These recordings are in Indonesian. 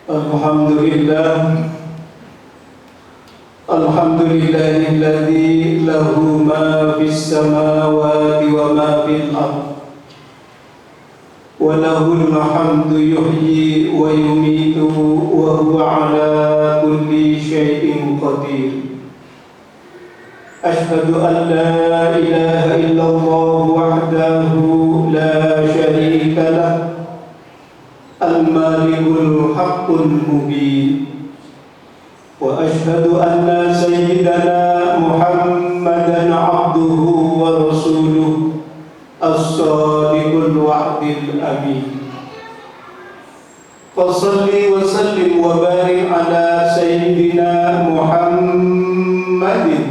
Alhamdulillah, alhamdulillahilladzi lahu ma fis samawati wa ma fil ardh wa lahul hamdu yuhyi wa yumitu wa huwa ala kulli syai'in qadir. Ashhadu an la ilaha illallah wahdahu la syarika lah, al-malikul haqqul mubin. Wa ashhadu anna sayyidana Muhammadan abduhu wa rasuluh as-sadiqul wa'dil amin. Fassalli wa sallim wa barik ala sayyidina Muhammadin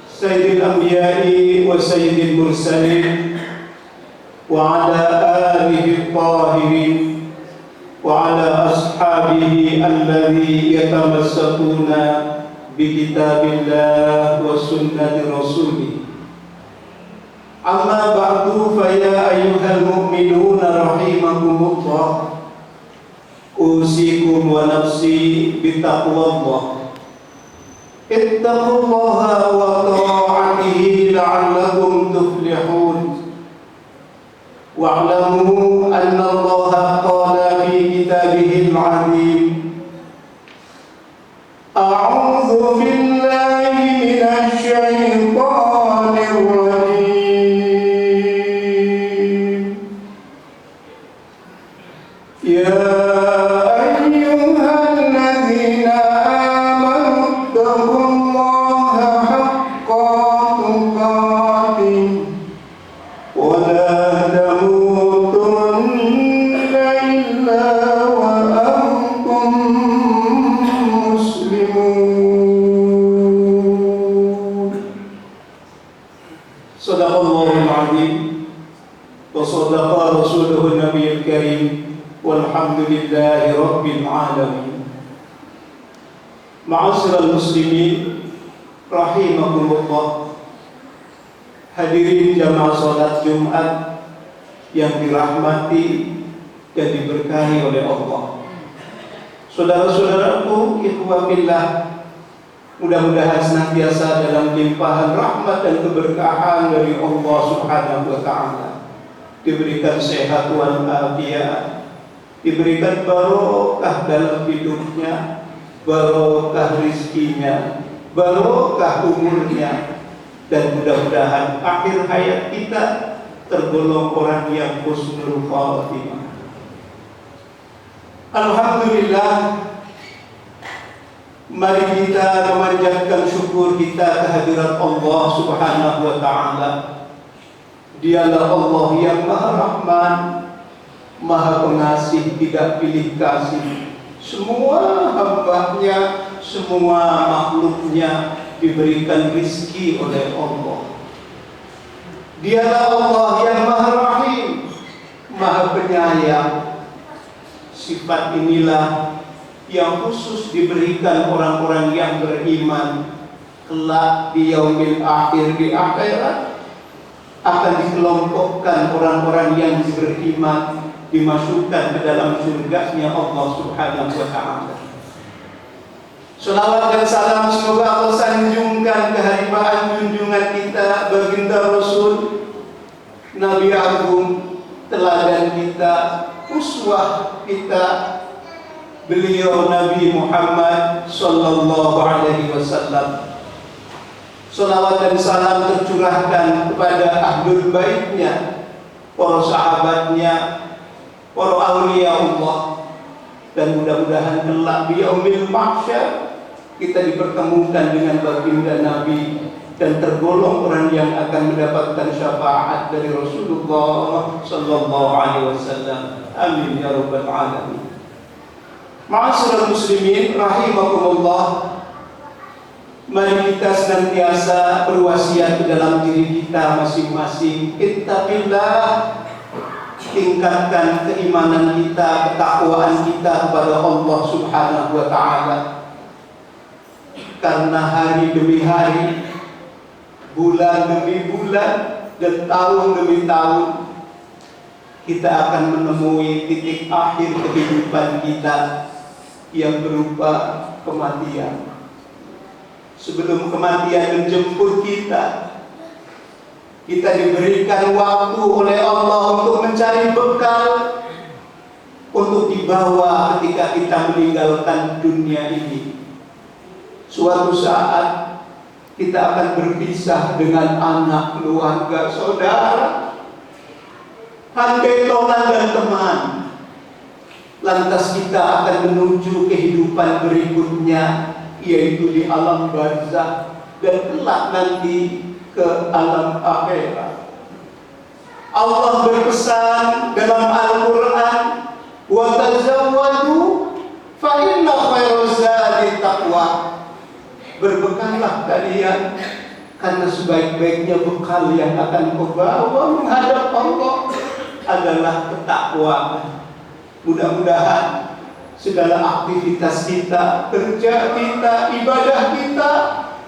sayyidil anbiya'i wa sayyidil mursalin wa ala alihi at-tahirin wa ala ashabihi alladhi yatamassakuna bi kitabillah wa sunnati rasulih. Amma ba'du, fa ya ayyuhal mu'minuna rahimakumullah, usikum wa nafsi bi taqwallah. Ittaqullaha wa ta'atihi la'allakum tuflihun. Wa'lamu anna Allaha qala fi kitabihil 'azim, a'udzu billahi minasy syaithanir rajim. Ya ayyuhalladzina amanu taqullaha haqqa tuqatih wa la walhamdulillahi rabbil alamin. Ma'asyiral muslimin rahimakumullah, hadirin jamaah salat Jumat yang dirahmati dan diberkahi oleh Allah. Saudara-saudaraku, ikhwah billah, mudah-mudahan senantiasa dalam limpahan rahmat dan keberkahan dari Allah Subhanahu wa taala, diberikan sehat wal afiat, diberikan barokah dalam hidupnya, barokah rizkinya, barokah umurnya, dan mudah-mudahan akhir hayat kita tergolong orang yang husnul khatimah. Alhamdulillah, mari kita memanjatkan syukur kita kehadirat Allah Subhanahu wa taala. Dialah Allah yang Maha Rahman, Maha Pengasih, tidak pilih kasih. Semua hamba-Nya, semua makhluk-Nya diberikan rizki oleh Allah. Dialah Allah yang Maha Rahim, Maha Penyayang. Sifat inilah yang khusus diberikan orang-orang yang beriman. Kelak di yaumil akhir, di akhirat, akan dikelompokkan orang-orang yang beriman, dimasukkan ke dalam surganya Allah Subhanahu wa ta'ala. Salawat dan salam semoga Allah sanjungkan kehadiran junjungan kita baginda Rasul, Nabi Agung, teladan kita, uswah kita, beliau Nabi Muhammad sallallahu alaihi wasallam. Salawat dan salam tercurahkan kepada ahlul baitnya, para sahabatnya, para awliya Allah, dan mudah-mudahan kelak di yaumil mahsyar kita dipertemukan dengan baginda Nabi dan tergolong orang yang akan mendapatkan syafaat dari Rasulullah sallallahu alaihi wasallam. Amin ya rabbal alamin. Ma'asyiral muslimin rahimakumullah, mari kita senantiasa berwasiat dalam diri kita masing-masing. Ittaqillah, tingkatkan keimanan kita, ketakwaan kita kepada Allah Subhanahu wa ta'ala. Karena hari demi hari, bulan demi bulan, dan tahun demi tahun, kita akan menemui titik akhir kehidupan kita yang berupa kematian. Sebelum kematian menjemput kita, kita diberikan waktu oleh Allah untuk mencari bekal untuk dibawa ketika kita meninggalkan dunia ini. Suatu saat kita akan berpisah dengan anak, keluarga, saudara, handai tolan dan teman. Lantas kita akan menuju kehidupan berikutnya, yaitu di alam barzakh dan kelak nanti ke alam akhirat. Allah berpesan dalam Al-Quran, wa tazawwadu fa inna khairaz zadi taqwa. Berbekallah kalian, karena sebaik-baiknya bekal yang akan kau bawa menghadap Allah adalah ketakwaan. Mudah-mudahan segala aktivitas kita, kerja kita, ibadah kita,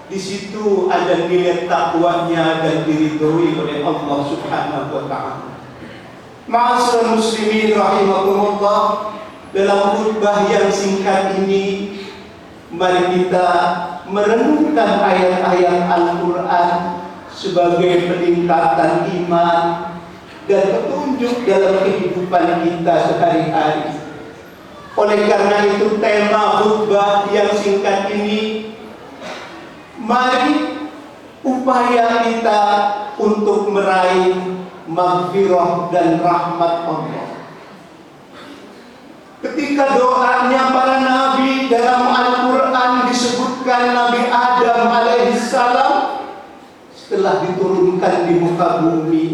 di situ ada nilai takwanya dan diridhoi oleh Allah Subhanahu wa taala. Ma'asyiral muslimin rahimakumullah, dalam khutbah yang singkat ini mari kita merenungkan ayat-ayat Al-Quran sebagai peningkatan iman dan petunjuk dalam kehidupan kita sehari-hari. Oleh karena itu tema khutbah yang singkat ini, mari upaya kita untuk meraih maghfirah dan rahmat Allah. Ketika doanya para nabi dalam Al-Quran disebutkan Nabi Adam alaihissalam setelah diturunkan di muka bumi,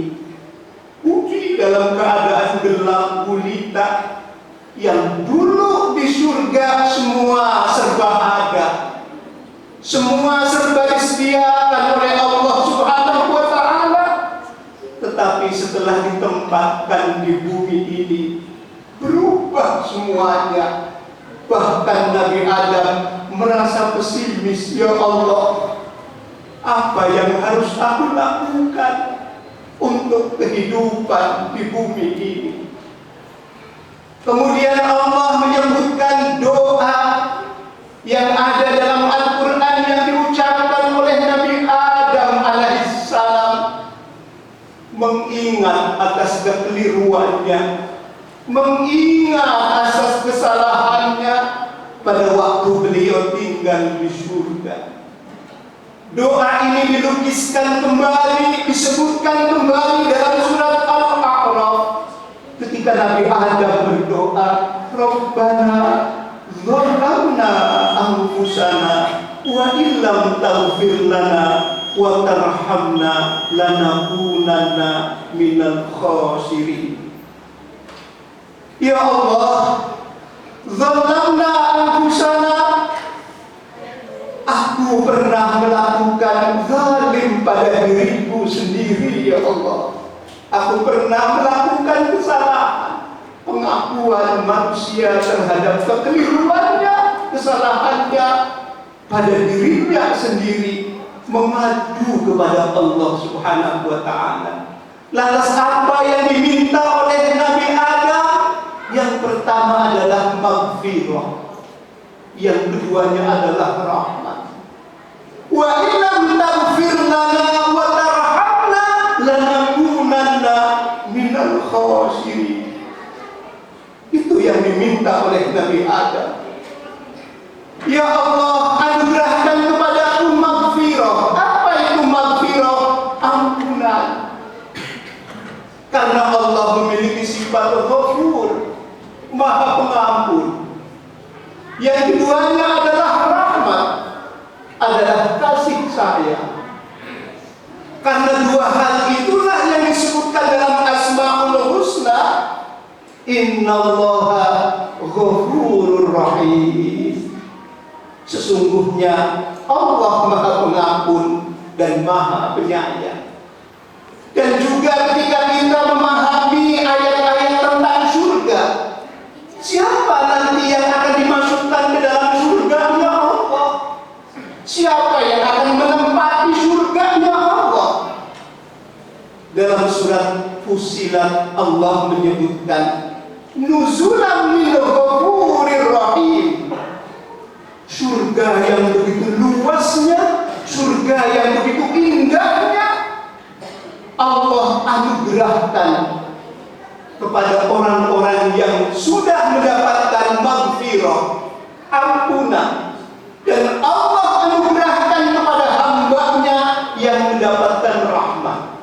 uji dalam keadaan gelap gulita, yang dulu di surga semua serba ada, semua serba disediakan oleh Allah Subhanahu wa taala, tetapi setelah ditempatkan di bumi ini berubah semuanya. Bahkan Nabi Adam merasa pesimis, ya Allah, apa yang harus aku lakukan untuk kehidupan di bumi ini? Kemudian Allah menyebutkan doa yang ada dalam Al-Quran yang diucapkan oleh Nabi Adam alaihissalam, mengingat atas kekeliruannya, mengingat asas kesalahannya pada waktu beliau tinggal di surga. Doa ini dilukiskan kembali, disebutkan kembali dalam surat Al-A'raf ketika Nabi Adam berdoa, Rabbana zalamna anfusana wa illam taghfir lana wa tarhamna lanakunanna minal khasirin. Ya Allah, zalamna anfusana, aku pernah melakukan zalim pada diriku sendiri, ya Allah. Aku pernah melakukan kesalahan. Pengakuan manusia terhadap kekeliruannya, kesalahannya pada dirinya sendiri, mengadu kepada Allah Subhanahu wa taala. Lantas apa yang diminta oleh Nabi Adam? Yang pertama adalah maghfirah, yang keduanya adalah rahmat. Wa illam taghfir lana wa tarhamna lanakunanna minal khasirin. Itu yang diminta oleh Nabi Adam. Ya Allah, anugerahkan kepadaku maghfirah. Apa itu maghfirah? Ampunan. Karena Allah memiliki sifat ghafur, Maha Pengampun. Yang keduanya adalah rahmat, adalah kasih sayang. Karena dua hal itulah yang disebutkan dalam Asmaul Husna, Innallaha Ghafurur Rahim. Sesungguhnya Allah Maha Pengampun dan Maha Penyayang. Dan juga ketika kita memahami ayat-ayat tentang surga, siapa nanti yang akan dimasukkan ke dalam surga-Nya Allah? Siapa yang akan menempati surga-Nya Allah? Dalam surat Fussilat Fussilat Allah menyebutkan nuzulan min ghafurir rahim. Surga yang begitu luasnya, surga yang begitu indahnya, Allah anugerahkan kepada orang-orang yang sudah mendapatkan maghfirah, ampunan, dan Allah anugerahkan kepada hambanya yang mendapatkan rahmat.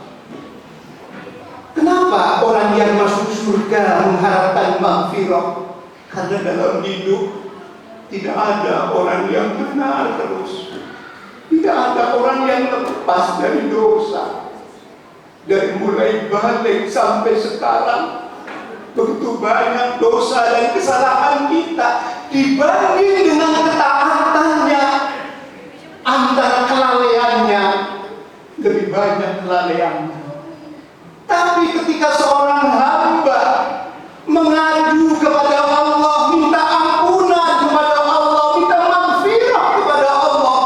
Kenapa orang yang masuk surga mengharapkan maghfirah? Karena dalam hidup tidak ada orang yang benar terus, tidak ada orang yang lepas dari dosa. Dari mulai balik sampai sekarang, begitu banyak dosa dan kesalahan kita dibanding dengan ketaatannya. Antara kelalaiannya, lebih banyak kelalaiannya. Tapi ketika seorang hamba mengadu kepada Allah, minta ampunan kepada Allah, minta maghfirah kepada Allah,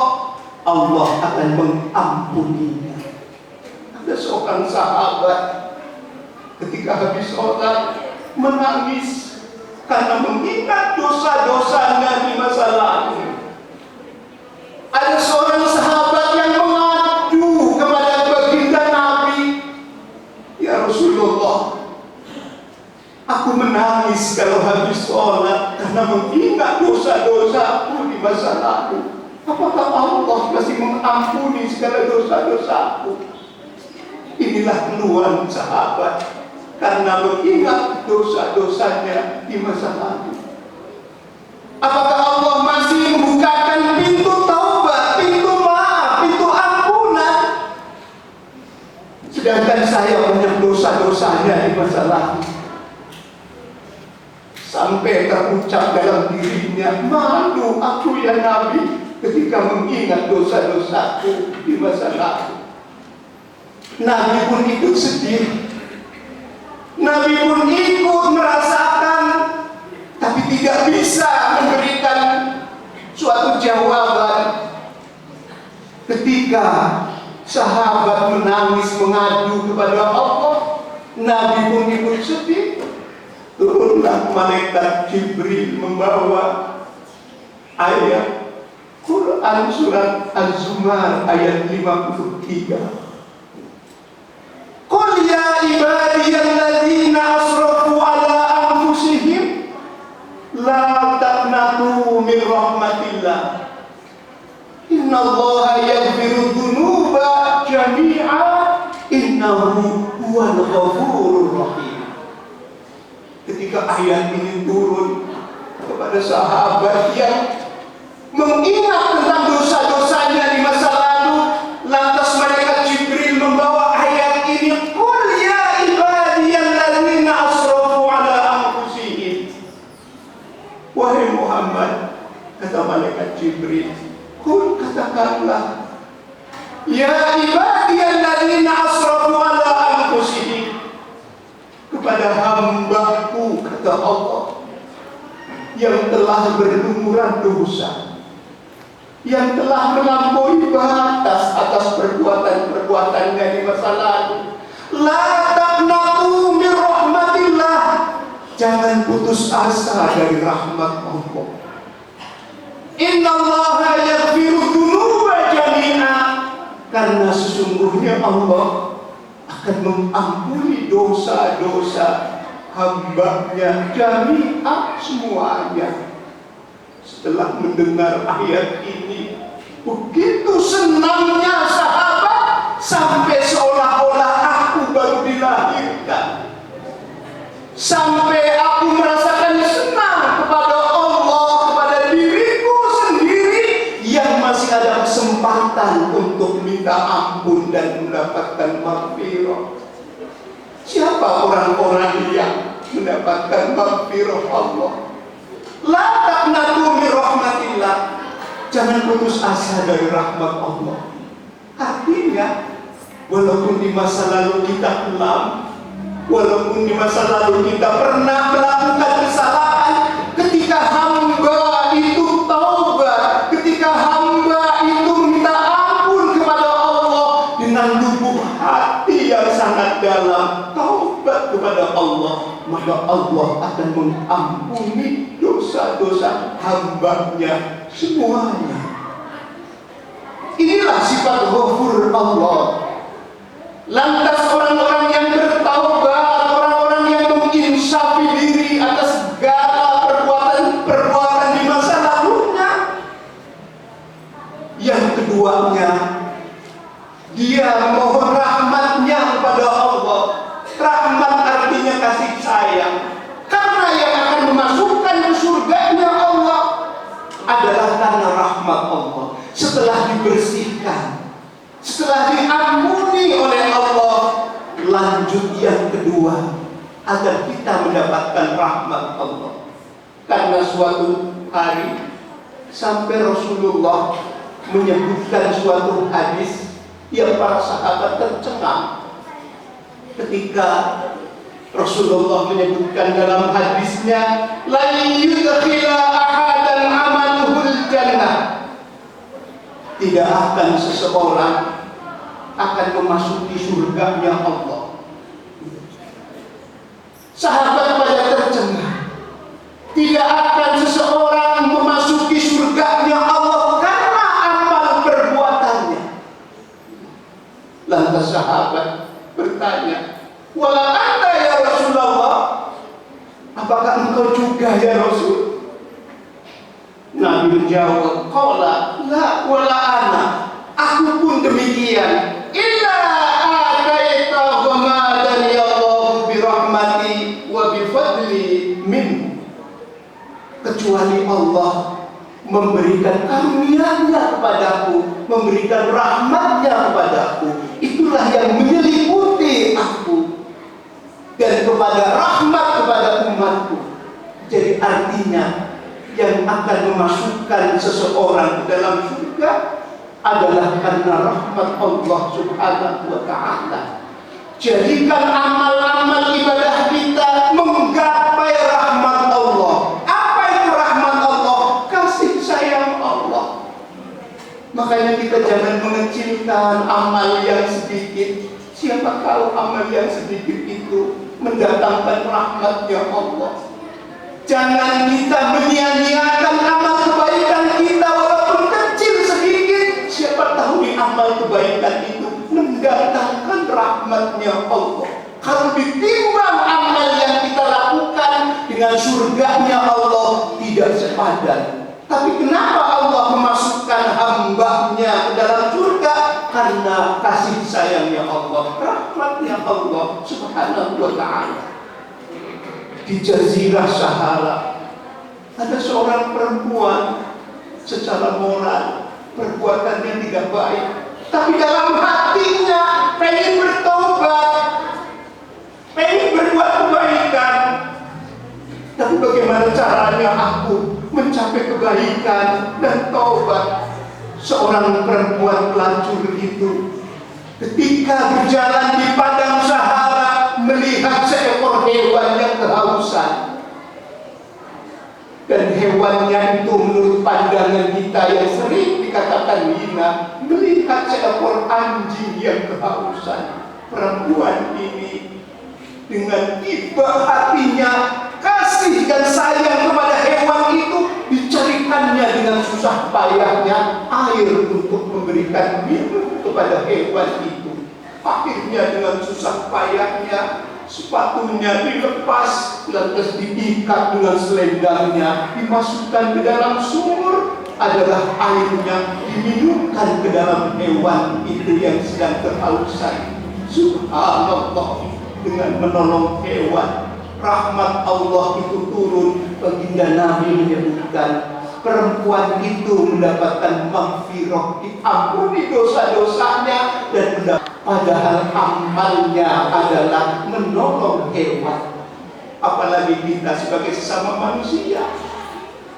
Allah akan mengampuninya. Ada seorang sahabat ketika habis sholat menangis karena mengingat dosa-dosanya di masa lalu. Ada seorang sahabat yang mengadu kepada baginda Nabi, "Ya Rasulullah, aku menangis kalau habis sholat karena mengingat dosa-dosaku di masa lalu. Apakah Allah masih mengampuni segala dosa-dosaku?" Inilah keluhan sahabat karena mengingat dosa-dosanya di masa lalu. Apakah Allah masih membukakan pintu taubat, pintu maaf, pintu ampunan? Sedangkan saya banyak dosa-dosanya di masa lalu. Sampai terucap dalam dirinya, "Malu aku ya Nabi ketika mengingat dosa-dosaku di masa lalu." Nabi pun ikut sedih, Nabi pun ikut merasakan, tapi tidak bisa memberikan suatu jawaban. Ketika sahabat menangis mengadu kepada Allah, Nabi pun ikut sedih. Turunlah malaikat Jibril membawa ayat Quran surat Az-Zumar ayat 53. Qul ya ibadiyalladzina asrafu ala anfusihim la taqnatu min rahmatillah innallaha yaghfiru dzunuba jami'a innahu huwal ghafurur rahim. Ketika ayat ini turun kepada sahabat yang mengingat tentang dosa-dosanya di masa lalu, lantas malaikat Jibril membawa ayat ini, "Qul ya ibadiyalladzina asrafu ala anfusihim." Wahai Muhammad, kata malaikat Jibril, "Qul," katakanlah, "ya ibadiyalladzina asrafu ala anfusihim," kepada hambaku, kata Allah, yang telah berlumuran dosa, yang telah melampaui batas atas perbuatan-perbuatannya di masa lalu. La taqnatu min rahmatillah, jangan putus asa dari rahmat Allah. Innallaha yaghfiru dzunuba jami'a, karena sesungguhnya Allah akan mengampuni dosa-dosa hambanya jami'ah, semuanya. Setelah mendengar ayat ini, begitu senangnya sahabat sampai seolah-olah aku baru dilahirkan, sampai aku merasakan senang kepada Allah, kepada diriku sendiri yang masih ada kesempatan untuk minta ampun dan mendapatkan maghfirah. Siapa orang-orang yang mendapatkan maghfirah Allah? La taqnatu min rahmatillah, jangan putus asa dari rahmat Allah. Artinya, walaupun di masa lalu kita kelam, walaupun di masa lalu kita pernah melakukan kesalahan, ketika hamba itu taubat, ketika hamba itu minta ampun kepada Allah dengan lubuk hati yang sangat dalam, taubat bertaubat kepada Allah, maka Allah akan mengampuni dosa-dosa hamba-Nya semuanya. Inilah sifat ghafur Allah. Lantas orang-orang yang bertaubat, orang-orang yang menginsafi diri atas segala perbuatan di masa lalunya. Yang keduanya, dia memohon rahmat-Nya kepada Allah. Rahmat artinya kasih sayang. Karena yang akan memasukkan ke surga-Nya Allah adalah karena rahmat Allah. Setelah dibersihkan, setelah diampuni oleh Allah, lanjut yang kedua, agar kita mendapatkan rahmat Allah. Karena suatu hari sampai Rasulullah menyebutkan suatu hadis yang para sahabat tercengang ketika Rasulullah menyebutkan dalam hadisnya, la yudkhila ahadan amaluhul jannah. Tidak akan seseorang akan memasuki surga-Nya Allah. Sahabat pada tercengang. Tidak akan seseorang memasuki surga-Nya Allah karena amal perbuatannya. Lantas sahabat bertanya, wala anta ya Rasulullah, apakah engkau juga ya Rasul? Nabi menjawab, qala la wala ana, aku pun demikian. Illa ataita ghamadan ya Allah bi rahmati wa bi fadli minhu. Kecuali Allah memberikan karunia-Nya kepadaku, memberikan rahmat-Nya kepadaku, itulah yang menyelimuti aku dan kepada rahmat kepada umatku. Jadi artinya yang akan memasukkan seseorang ke dalam surga adalah karena rahmat Allah Subhanahu wa Ta'ala. Jadikan amal-amal ibadah kita menggapai rahmat Allah. Apa itu rahmat Allah? Kasih sayang Allah. Makanya kita jangan mengecilkan amal yang sedikit. Siapa tahu amal yang sedikit itu mendatangkan rahmat-Nya Allah. Jangan kita menyia-nyiakan amal kebaikan kita walaupun kecil sedikit. Siapa tahu di amal kebaikan itu mendatangkan rahmat-Nya Allah. Kalau ditimbang amal yang kita lakukan dengan surga-Nya Allah tidak sepadan. Tapi kenapa Allah memasukkan hamba-Nya ke dalam surga? Karena kasih sayangnya Allah, rahmat-Nya Allah Subhanahu wa Ta'ala. Di Jazirah Sahara ada seorang perempuan, secara moral perbuatannya tidak baik, tapi dalam hatinya pengen bertobat, pengen berbuat kebaikan. Tapi bagaimana caranya aku mencapai kebaikan dan taubat? Seorang perempuan pelacur itu ketika berjalan di padang Sahara melihat seekor hewan yang kehausan, dan hewannya itu menurut pandangan kita yang sering dikatakan hina, melihat seekor anjing yang kehausan. Perempuan ini dengan tiba hatinya, kasih dan sayang kepada hewan itu, dicarikannya dengan susah payahnya air untuk memberikan minum kepada hewan itu. Akhirnya dengan susah payahnya sepatunya dilepas, lantas diikat dengan selendangnya, dimasukkan ke dalam sumur, adalah airnya diminumkan ke dalam hewan itu yang sedang kehausan. Subhanallah, dengan menolong hewan, rahmat Allah itu turun. Baginda Nabi menyebutkan perempuan itu mendapatkan maghfirah, diampuni dosa-dosanya, dan padahal amalnya adalah menolong hewan. Apalagi kita sebagai sesama manusia,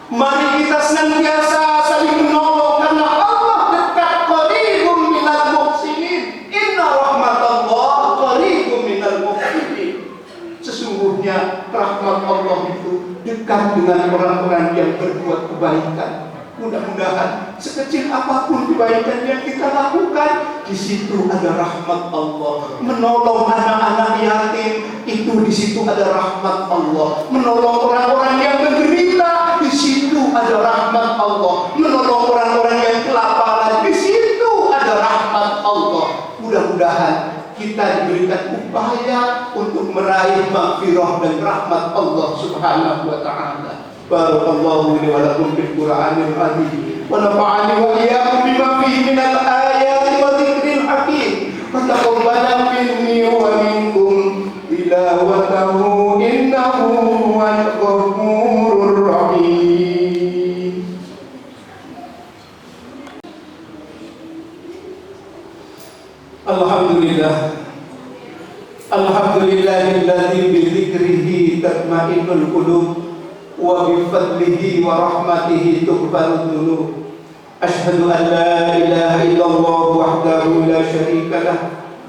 mari kita senantiasa saling menolong, karena Allah dekat, qaribun minal muhsinin. Inna rahmatallah qaribun minal muhsinin. Sesungguhnya rahmat Allah itu dekat dengan orang-orang yang berbuat kebaikan. Mudah-mudahan sekecil apapun kebaikan yang kita lakukan, di situ ada rahmat Allah. Menolong anak-anak yatim, itu di situ ada rahmat Allah. Menolong orang-orang yang menderita, di situ ada rahmat Allah. Menolong orang-orang yang kelaparan, di situ ada rahmat Allah. Mudah-mudahan kita diberikan upaya untuk meraih maghfirah dan rahmat Allah Subhanahu wa taala. Barakallahu li wa lakum fil Qur'anil azim wa nafa'ani wa iyyakum bima fihi minal ayati wa dzikril hakim. Wa taqabbal minni wa minkum tilawatahu innahu huwal ghafurur rahim. Alhamdulillah. Alhamdulillahilladzi bi dzikrihi tatma'innul qulub wa bi fadlihi wa rahmatihi tughfarud dzunub. Asyhadu an la ilaha illallah wahdahu la syarika lah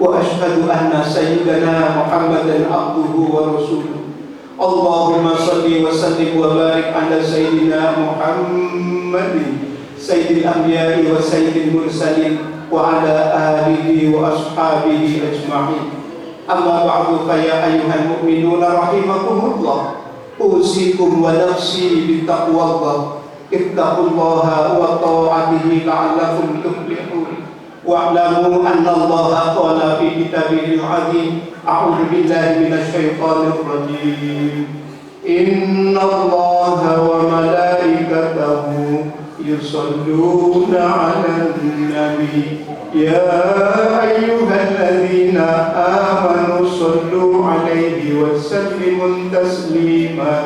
wa asyhadu anna sayyidana Muhammadan abduhu wa rasuluh. Allahumma shalli wa sallim wa barik ala sayyidina Muhammadin sayyidil anbiya'i wa sayyidil mursalin wa ala alihi wa ashabihi ajma'in. Amma ba'du, fa ya ayyuhal mu'minuna rahimakumullah. Usikum wa nafsi bittaqwallah. Ittaqullaha wa ta'atihi la'allakum tuflihun. Wa'lamu anna Allaha qala fi kitabihil 'azim. A'udzu billahi minasy syaithanir rajim. Inna Allaha wa malaikatahu yusalluna 'alan nabi. Ya ayyuhalladzina amanu sallu 'alaihi wa sallimu taslima.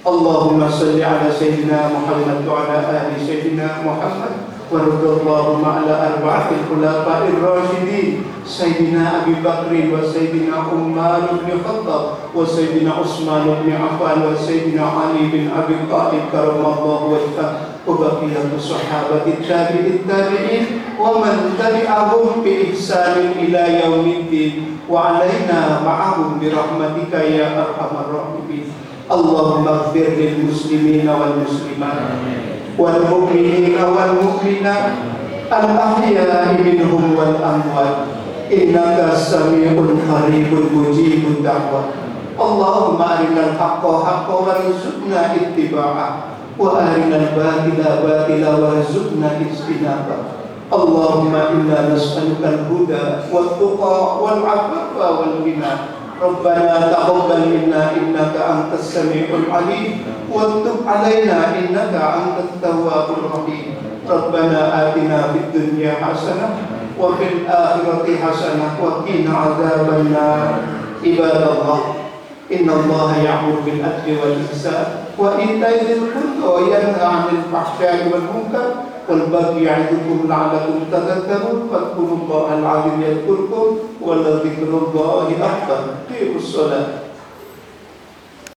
Allahumma salli 'ala sayyidina Muhammad wa 'ala ali sayyidina Muhammad. Warḍallahu ma'ala arba'atil khulafa'ir rasyidin sayyidina Abi Bakr wa sayyidina Umar bin Khattab wa sayyidina Utsman bin Affan wa sayyidina Ali bin Abi Thalib karamallahu wajhahu wa baqiyatu sahabati tabi'in wa man tabi'ahum bi ihsanin ila yaumiddin wa 'alaina ma'ahum bi rahmatika ya arhamar rahimin. Allahumma ighfir lil muslimina wal muslimat wal mu'minina wal mu'minat al ahya'i minhum wal amwat innaka sami'un qaribun mujibud da'wat. Allahumma arinal haqqa haqqan warzuqna ittiba'ah wa arinal batila batila warzuqna ijtinabah. Allahumma inna nas'aluka al-huda wat tuqa wal 'afafa wal ghina. Rabbana taqabbal minna innaka antas samiul alim wa tub 'alaina innaka antat tawwabur rahim. Rabbana atina fid dunya hasanah wa fil akhirati hasanah wa qina 'adzabannar. Ibadallah, innallaha ya'muru bil 'adli wal ihsan wa ita'i dzil qurba wa yanha 'anil fahsya'i wal munkar wal baghi ya'idukum la'allakum tadhakkarun. Fadhkurullahal 'azim yadhkurkum wa la dzikrullahi akbar. Qimus shalah.